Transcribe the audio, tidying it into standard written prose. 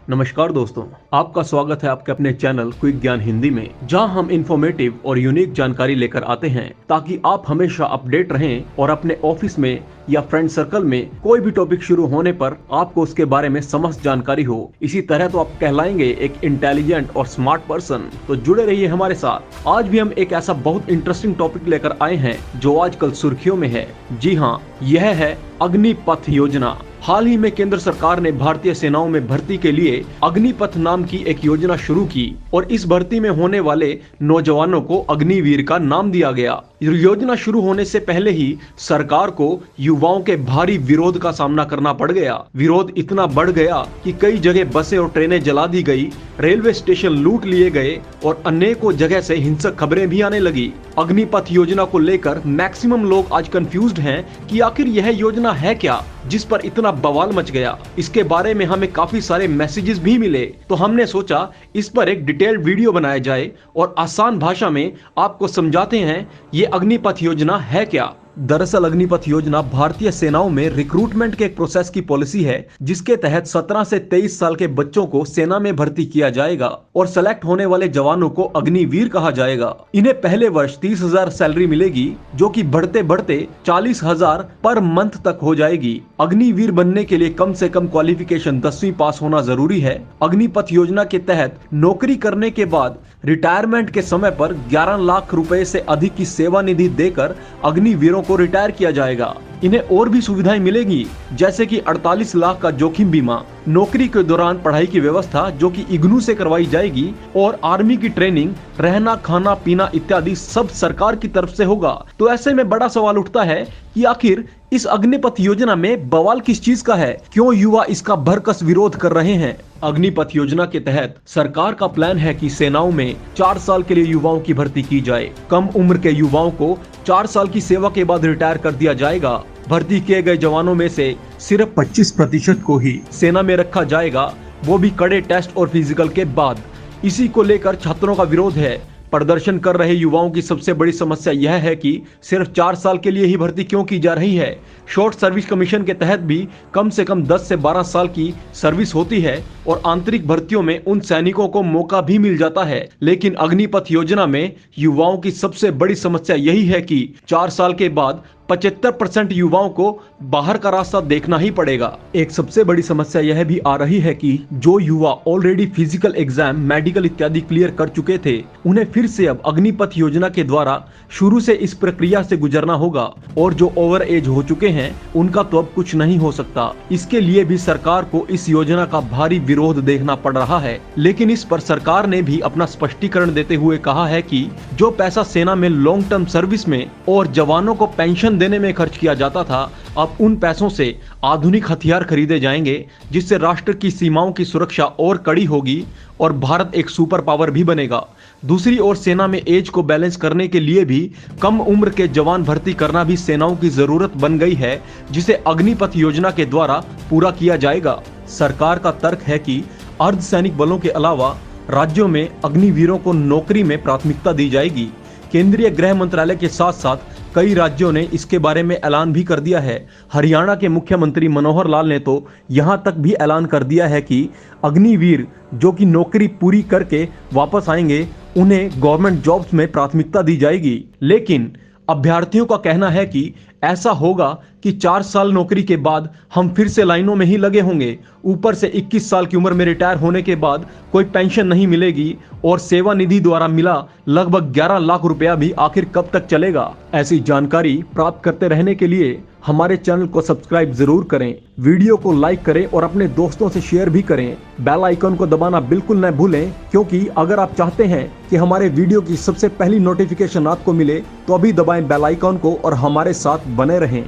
नमस्कार दोस्तों, आपका स्वागत है आपके अपने चैनल क्विक ज्ञान हिंदी में, जहां हम इंफॉर्मेटिव और यूनिक जानकारी लेकर आते हैं ताकि आप हमेशा अपडेट रहें और अपने ऑफिस में या फ्रेंड सर्कल में कोई भी टॉपिक शुरू होने पर आपको उसके बारे में समस्त जानकारी हो। इसी तरह तो आप कहलाएंगे एक इंटेलिजेंट और स्मार्ट पर्सन। तो जुड़े रहिए हमारे साथ। आज भी हम एक ऐसा बहुत इंटरेस्टिंग टॉपिक लेकर आए हैं जो आजकल सुर्खियों में है। जी हाँ, यह है अग्निपथ योजना। हाल ही में केंद्र सरकार ने भारतीय सेनाओं में भर्ती के लिए अग्निपथ नाम की एक योजना शुरू की और इस भर्ती में होने वाले नौजवानों को अग्निवीर का नाम दिया गया। योजना शुरू होने से पहले ही सरकार को युवाओं के भारी विरोध का सामना करना पड़ गया। विरोध इतना बढ़ गया कि कई जगह बसें और ट्रेनें जला दी गई, रेलवे स्टेशन लूट लिए गए और अनेकों जगह से हिंसक खबरें भी आने लगी। अग्निपथ योजना को लेकर मैक्सिमम लोग आज कंफ्यूज्ड हैं कि आखिर यह योजना है क्या जिस पर इतना बवाल मच गया। इसके बारे में हमें काफी सारे मैसेजेस भी मिले, तो हमने सोचा इस पर एक डिटेल्ड वीडियो बनाया जाए और आसान भाषा में आपको समझाते हैं ये अग्निपथ योजना है क्या। दरअसल अग्निपथ योजना भारतीय सेनाओं में रिक्रूटमेंट के एक प्रोसेस की पॉलिसी है जिसके तहत 17 से 23 साल के बच्चों को सेना में भर्ती किया जाएगा और सेलेक्ट होने वाले जवानों को अग्निवीर कहा जाएगा। इन्हें पहले वर्ष 30,000 सैलरी मिलेगी जो कि बढ़ते बढ़ते 40,000 पर मंथ तक हो जाएगी। अग्निवीर बनने के लिए कम से कम क्वालिफिकेशन 10वीं पास होना जरूरी है। अग्निपथ योजना के तहत नौकरी करने के बाद रिटायरमेंट के समय पर 11 लाख रुपए से अधिक की सेवा निधि देकर अग्निवीरों को रिटायर किया जाएगा। इन्हें और भी सुविधाएं मिलेगी जैसे कि 48 लाख का जोखिम बीमा, नौकरी के दौरान पढ़ाई की व्यवस्था जो कि इग्नू से करवाई जाएगी और आर्मी की ट्रेनिंग, रहना खाना पीना इत्यादि सब सरकार की तरफ से होगा। तो ऐसे में बड़ा सवाल उठता है कि आखिर इस अग्निपथ योजना में बवाल किस चीज का है, क्यों युवा इसका भरकस विरोध कर रहे हैं। अग्निपथ योजना के तहत सरकार का प्लान है कि सेनाओं में 4 साल के लिए युवाओं की भर्ती की जाए। कम उम्र के युवाओं को 4 साल की सेवा के बाद रिटायर कर दिया जाएगा। भर्ती किए गए जवानों में से सिर्फ 25% को ही सेना में रखा जाएगा, वो भी कड़े टेस्ट और फिजिकल के बाद। इसी को लेकर छात्रों का विरोध है। प्रदर्शन कर रहे युवाओं की सबसे बड़ी समस्या यह है कि सिर्फ 4 साल के लिए ही भर्ती क्यों की जा रही है। शॉर्ट सर्विस कमीशन के तहत भी कम से कम 10 से 12 साल की सर्विस होती है और आंतरिक भर्तियों में उन सैनिकों को मौका भी मिल जाता है। लेकिन अग्निपथ योजना में युवाओं की सबसे बड़ी समस्या यही है कि 4 साल के बाद 75% युवाओं को बाहर का रास्ता देखना ही पड़ेगा। एक सबसे बड़ी समस्या यह भी आ रही है कि जो युवा ऑलरेडी फिजिकल एग्जाम, मेडिकल इत्यादि क्लियर कर चुके थे, उन्हें फिर से अब अग्निपथ योजना के द्वारा शुरू से इस प्रक्रिया से गुजरना होगा और जो ओवर एज हो चुके हैं उनका तो अब कुछ नहीं हो सकता। इसके लिए भी सरकार को इस योजना का भारी विरोध देखना पड़ रहा है। लेकिन इस पर सरकार ने भी अपना स्पष्टीकरण देते हुए कहा है कि जो पैसा सेना में लॉन्ग टर्म सर्विस में और जवानों को पेंशन देने में खर्च किया जाता था, अब उन पैसों से आधुनिक हथियार खरीदे जाएंगे जिससे राष्ट्र की सीमाओं की सुरक्षा और कड़ी होगी और भारत एक सुपर पावर भी बनेगा। दूसरी ओर सेना में एज को बैलेंस करने के लिए भी कम उम्र के जवान भर्ती करना भी सेनाओं की जरूरत बन गई है, जिसे अग्निपथ योजना के द्वारा पूरा किया जाएगा। सरकार का तर्क है कि अर्धसैनिक बलों के अलावा राज्यों में अग्निवीरों को नौकरी में प्राथमिकता दी जाएगी। केंद्रीय गृह मंत्रालय के साथ साथ कई राज्यों ने इसके बारे में ऐलान भी कर दिया है। हरियाणा के मुख्यमंत्री मनोहर लाल ने तो यहां तक भी ऐलान कर दिया है कि अग्निवीर जो कि नौकरी पूरी करके वापस आएंगे उन्हें गवर्नमेंट जॉब्स में प्राथमिकता दी जाएगी। लेकिन अभ्यर्थियों का कहना है कि ऐसा होगा कि 4 साल नौकरी के बाद हम फिर से लाइनों में ही लगे होंगे। ऊपर से 21 साल की उम्र में रिटायर होने के बाद कोई पेंशन नहीं मिलेगी और सेवा निधि द्वारा मिला लगभग 11 लाख रुपया भी आखिर कब तक चलेगा। ऐसी जानकारी प्राप्त करते रहने के लिए हमारे चैनल को सब्सक्राइब जरूर करें, वीडियो को लाइक करें और अपने दोस्तों से शेयर भी करें। बेल आइकन को दबाना बिल्कुल न भूलें, क्योंकि अगर आप चाहते हैं कि हमारे वीडियो की सबसे पहली नोटिफिकेशन आपको मिले तो अभी दबाएं बेल आइकन को और हमारे साथ बने रहें।